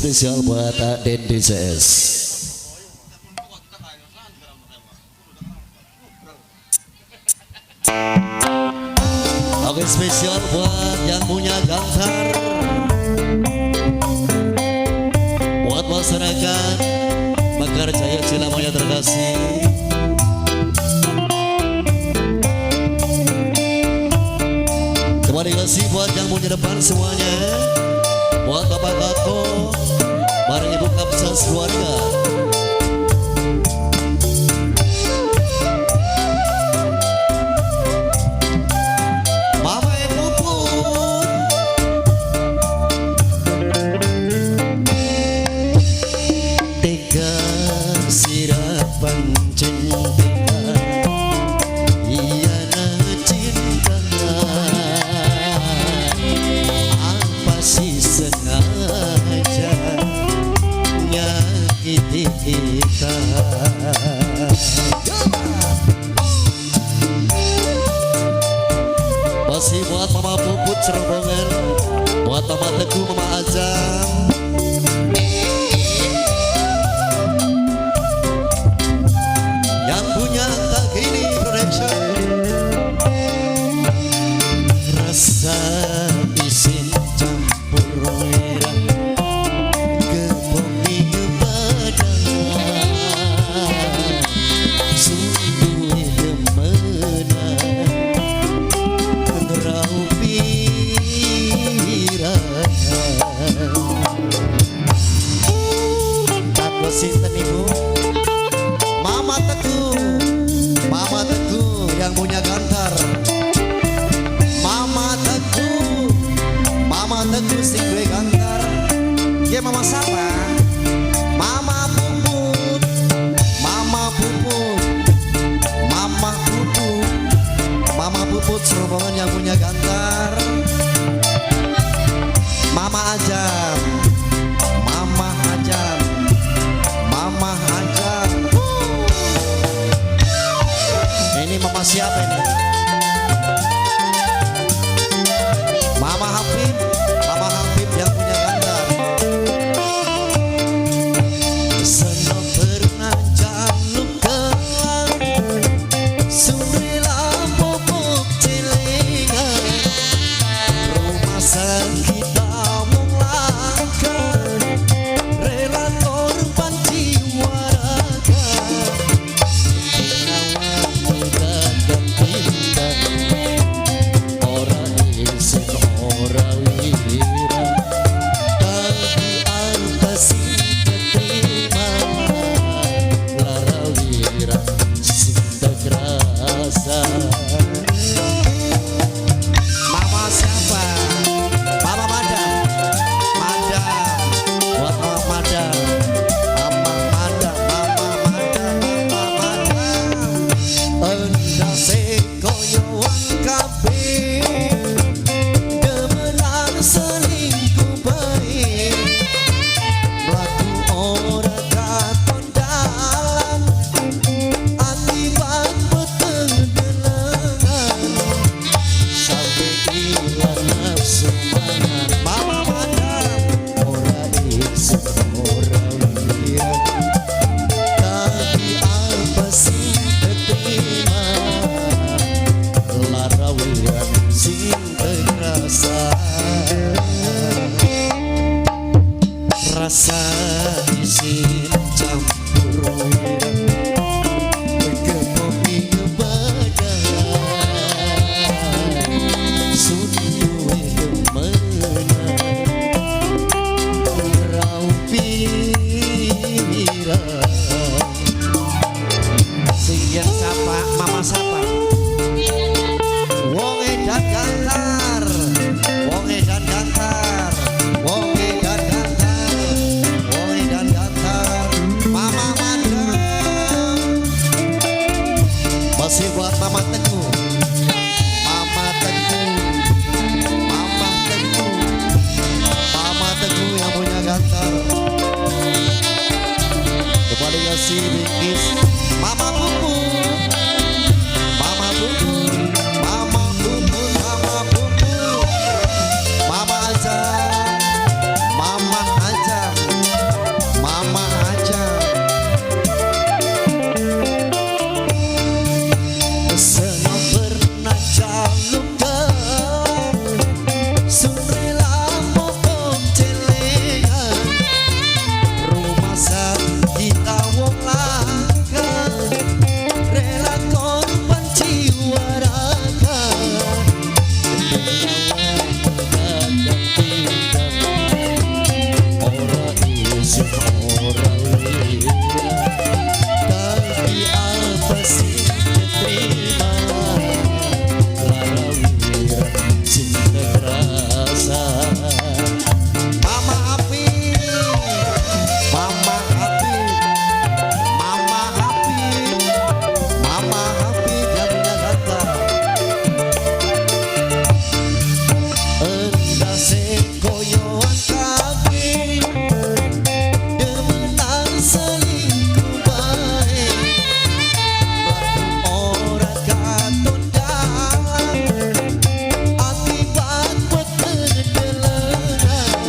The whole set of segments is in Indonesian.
spesial buat Dendi CS. Oke, spesial buat yang punya gantar, buat masyarakat Mekar Jaya Cilamaya terkasih. Terima kasih buat yang punya depan semuanya, buat Bapak Kako bareng Ibu Kapsas keluarga. Mama Ibu pun tega sirapan cinta, iya na cinta apa sih sengaja nyakiti kita. Masih buat Mama Puput serombongan, buat Mama Teguh, Mama Azam, yang punya Takini Production. Rasa isin campur wira kebomi badan, sungguh demena ngerau pirana. Takwa sinten Ibu? Mama Teguh yang punya gantar. Mama Teguh sing duwe gantar. Ya Mama siapa? Mama Puput, Mama Puput, Mama Puput, Mama Puput serombongan yang punya gantar. Mama Ajam, Mama Ajam, Mama Ajam. Ini Mama siapa ini? Mama Habib yang punya gantar. Seno pernah jalukan Sumila pupuk cilingan, rumah sakit mung langkan, rela korban jiwa raga, pengawan dan pindah orang isin orang wira, tapi apa sih keterima lara wira sing terasa. Mama siapa? Mama Madam, buat Mama Madam, Mama Madam, Mama Madam. Enda sekoyoan kabeh gemelan selingkuh baik, mlaku ora katon dalan, akibat peteng delengan, sampai ilang nafsu mangan. Mama Madam ora isin ora wira, tapi apa sih keterima lara wira sing terasa. Rasa isin campur wira kebomi badan, sungguh demena ngerau pirana. Sing sapa? Mama sapa? Wong edan gantar, wong edan gantar, wong edan gantar, wong edan gantar. seorang lila, tapi apa sih diterima lara wira cinta kerasa. Mama Happy, Mama Happy, Mama Happy, Mama Happy jamnya datang. Enda sekoyoan kaki demenan selingkuh baik, orang katon jangan akibat petendelengan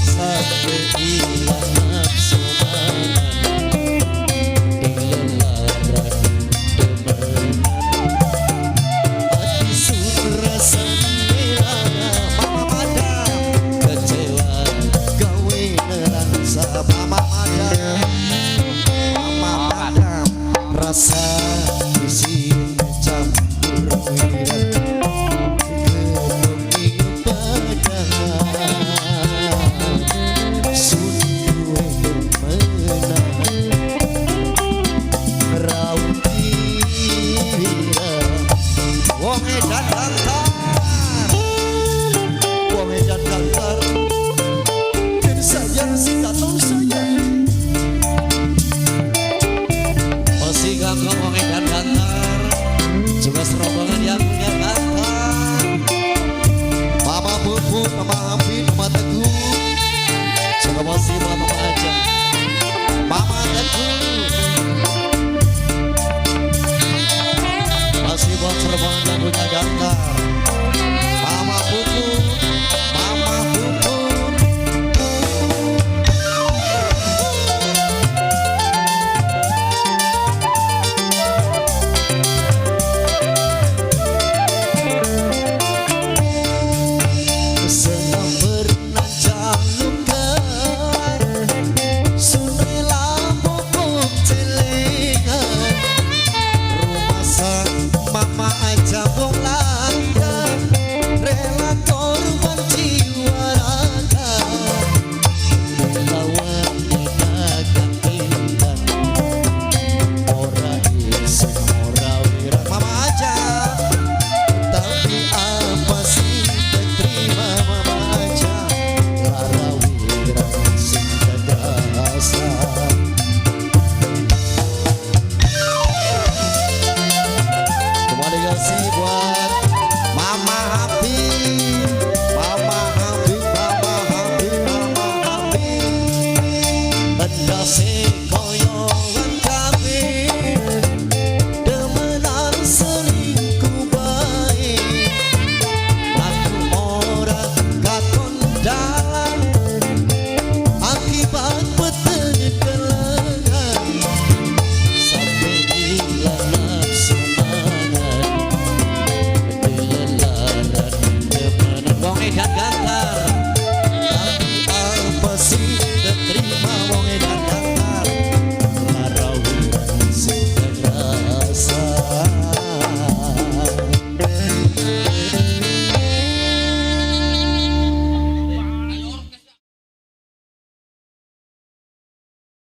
sampai hilang nafsu mangan kelelaran demenan hati surah sendiriana. Mama Madam kecewa gawe nerangsa. Mama Madam, Mama Madam rasa isi campur wirat gemeng padang sunduwe menang rauti wira wong edan gantar, wong edan gantar dan sayang si katong sayang masih ganggu wong edan gantar juga serombongan yang punya gantar. Mama Puput, Mama Happy, Mama Teguh juga masih Mama aja, Mama Teguh